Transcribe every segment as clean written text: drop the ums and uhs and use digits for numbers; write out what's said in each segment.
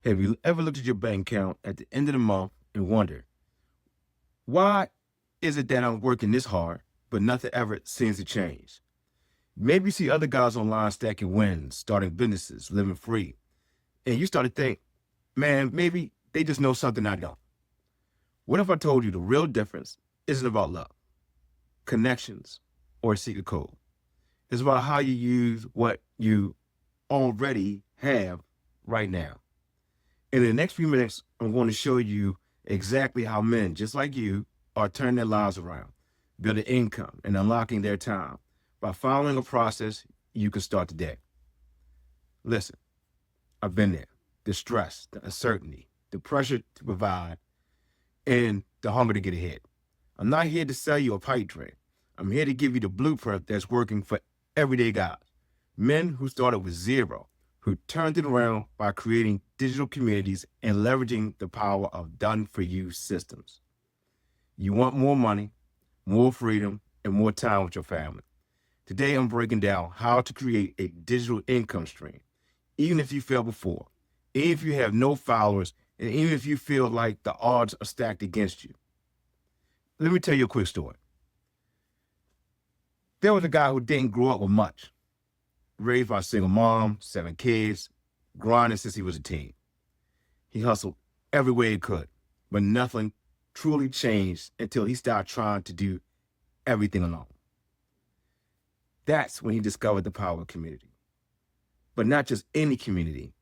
Have you ever looked at your bank account at the end of the month and wondered, why is it that I'm working this hard, but nothing ever seems to change? Maybe you see other guys online stacking wins, starting businesses, living free, and you start to think, man, maybe they just know something I don't. What if I told you the real difference isn't about luck, connections, or a secret code? It's about how you use what you already have right now. In the next few minutes, I'm going to show you exactly how men just like you are turning their lives around, building income, and unlocking their time by following a process you can start today. Listen, I've been there. The stress, the uncertainty, the pressure to provide, and the hunger to get ahead. I'm not here to sell you a pipe dream. I'm here to give you the blueprint that's working for everyday guys. Men who started with zero, who turned it around by creating digital communities and leveraging the power of done-for-you systems. You want more money, more freedom, and more time with your family. Today, I'm breaking down how to create a digital income stream, even if you failed before, even if you have no followers, and even if you feel like the odds are stacked against you. Let me tell you a quick story. There was a guy who didn't grow up with much, raised by a single mom, 7 kids, grinding since he was a teen. He hustled every way he could, but nothing truly changed until he started trying to do everything alone. That's when he discovered the power of community. But not just any community,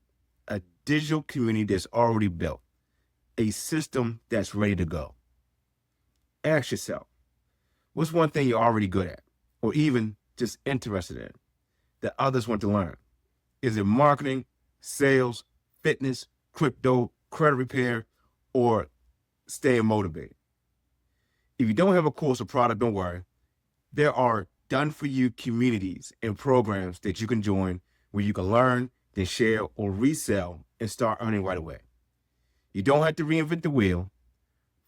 a digital community that's already built, a system that's ready to go. Ask yourself, what's one thing you're already good at, or even just interested in, that others want to learn? Is it marketing, sales, fitness, crypto, credit repair, or staying motivated? If you don't have a course or product, don't worry. There are done-for-you communities and programs that you can join where you can learn, then share, or resell and start earning right away. You don't have to reinvent the wheel.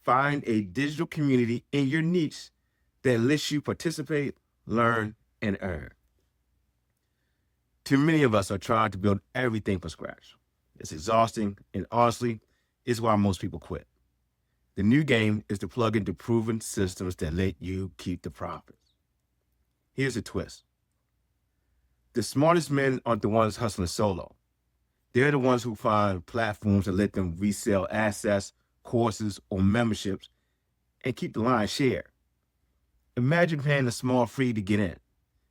Find a digital community in your niche that lets you participate, learn, and earn. Too many of us are trying to build everything from scratch. It's exhausting, and honestly, it's why most people quit. The new game is to plug into proven systems that let you keep the profits. Here's a twist. The smartest men aren't the ones hustling solo. They're the ones who find platforms that let them resell assets, courses, or memberships and keep the lion's share. Imagine paying a small fee to get in,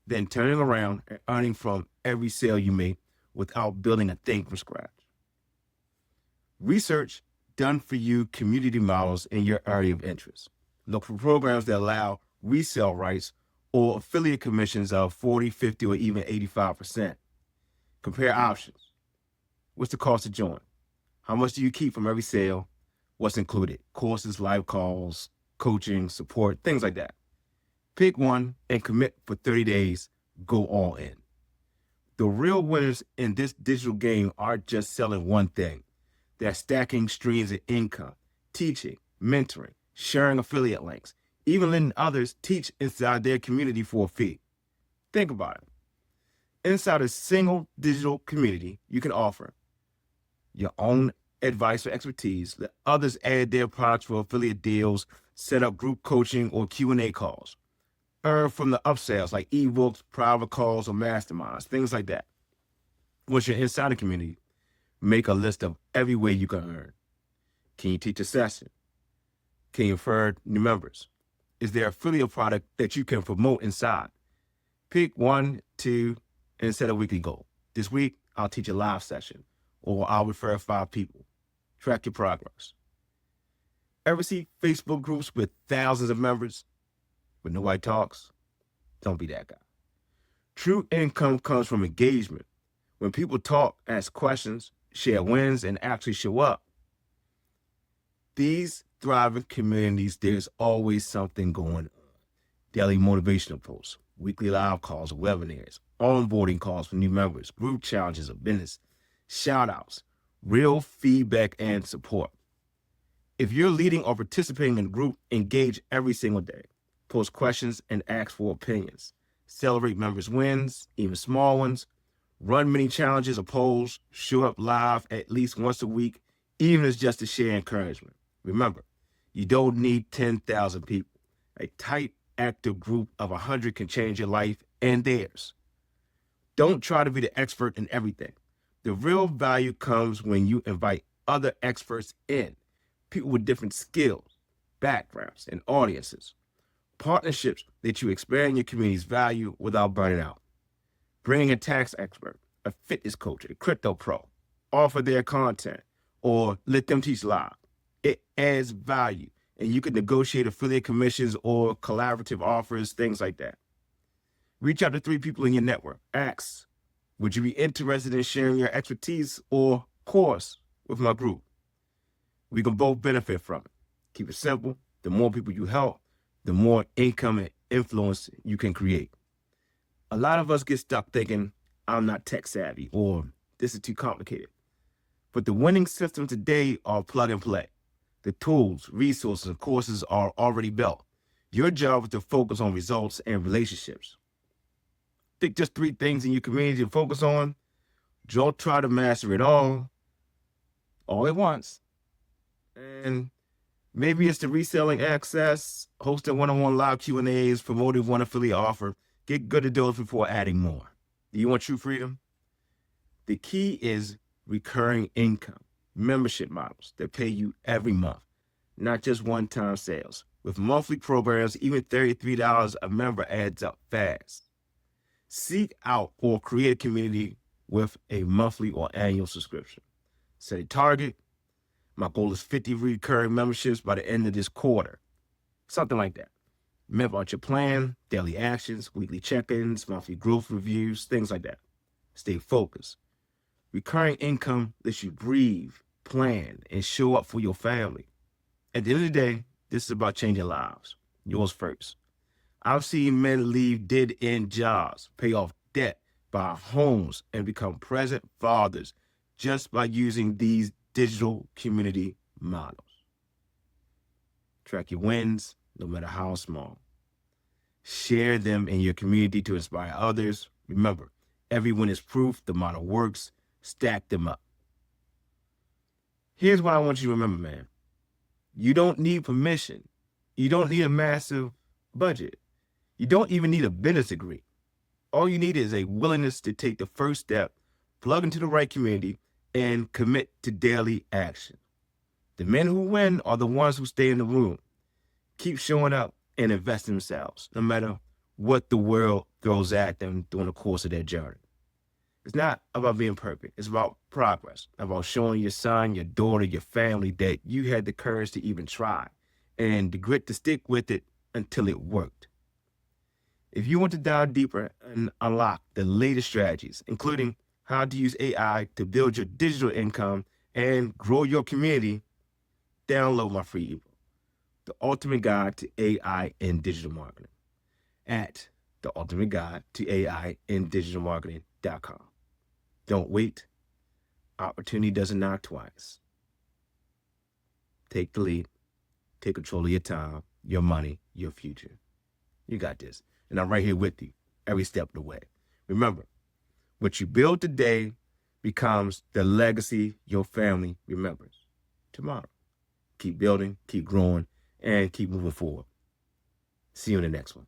then turning around and earning from every sale you make without building a thing from scratch. Research done-for-you community models in your area of interest. Look for programs that allow resale rights or affiliate commissions of 40, 50, or even 85%. Compare options. What's the cost to join? How much do you keep from every sale? What's included? Courses, live calls, coaching, support, things like that. Pick one and commit for 30 days. Go all in. The real winners in this digital game aren't just selling one thing. They're stacking streams of income, teaching, mentoring, sharing affiliate links, even letting others teach inside their community for a fee. Think about it. Inside a single digital community, you can offer your own advice or expertise, let others add their products for affiliate deals, set up group coaching or Q&A calls. Earn from the upsells like ebooks, private calls, or masterminds, things like that. Once you're inside the community, make a list of every way you can earn. Can you teach a session? Can you refer new members? Is there an affiliate product that you can promote inside? Pick 1, 2, and set a weekly goal. This week, I'll teach a live session, or I'll refer 5 people. Track your progress. Ever see Facebook groups with thousands of members, but nobody talks? Don't be that guy. True income comes from engagement. When people talk, ask questions, share wins, and actually show up. These thriving communities, there's always something going on. Daily motivational posts, weekly live calls or webinars, onboarding calls for new members, group challenges of business, shout outs, real feedback and support. If you're leading or participating in a group, engage every single day. Post questions and ask for opinions. Celebrate members' wins, even small ones. Run many challenges or polls, show up live at least once a week, even if it's just to share encouragement. Remember, you don't need 10,000 people. A tight, active group of 100 can change your life and theirs. Don't try to be the expert in everything. The real value comes when you invite other experts in, people with different skills, backgrounds, and audiences. Partnerships that you expand your community's value without burning out. Bring a tax expert, a fitness coach, a crypto pro, offer their content, or let them teach live. It adds value, and you can negotiate affiliate commissions or collaborative offers, things like that. Reach out to 3 people in your network. Ask, would you be interested in sharing your expertise or course with my group? We can both benefit from it. Keep it simple. The more people you help, the more income and influence you can create. A lot of us get stuck thinking, I'm not tech savvy or this is too complicated. But the winning systems today are plug and play. The tools, resources, and courses are already built. Your job is to focus on results and relationships. Pick just 3 things in your community to focus on. Don't try to master it all at once. And maybe it's the reselling access, hosting one-on-one live Q&As, promoting one affiliate offer. Get good at those before adding more. Do you want true freedom? The key is recurring income, membership models that pay you every month, not just one-time sales. With monthly programs, even $33 a member adds up fast. Seek out or create a community with a monthly or annual subscription. Set a target. My goal is 50 recurring memberships by the end of this quarter. Something like that. Map out your plan, daily actions, weekly check-ins, monthly growth reviews, things like that. Stay focused. Recurring income lets you breathe, plan, and show up for your family. At the end of the day, this is about changing lives. Yours first. I've seen men leave dead-end jobs, pay off debt, buy homes, and become present fathers just by using these digital community models. Track your wins, no matter how small. Share them in your community to inspire others. Remember, every win is proof the model works. Stack them up. Here's what I want you to remember, man. You don't need permission. You don't need a massive budget. You don't even need a business degree. All you need is a willingness to take the first step, plug into the right community, and commit to daily action. The men who win are the ones who stay in the room, keep showing up, and invest in themselves, no matter what the world throws at them during the course of their journey. It's not about being perfect. It's about progress, about showing your son, your daughter, your family that you had the courage to even try and the grit to stick with it until it worked. If you want to dive deeper and unlock the latest strategies, including how to use AI to build your digital income and grow your community, download my free ebook, The Ultimate Guide to AI in Digital Marketing, at theultimateguidetoAIindigitalmarketing.com. Don't wait. Opportunity doesn't knock twice. Take the lead. Take control of your time, your money, your future. You got this. And I'm right here with you every step of the way. Remember, what you build today becomes the legacy your family remembers tomorrow. Keep building, keep growing, and keep moving forward. See you in the next one.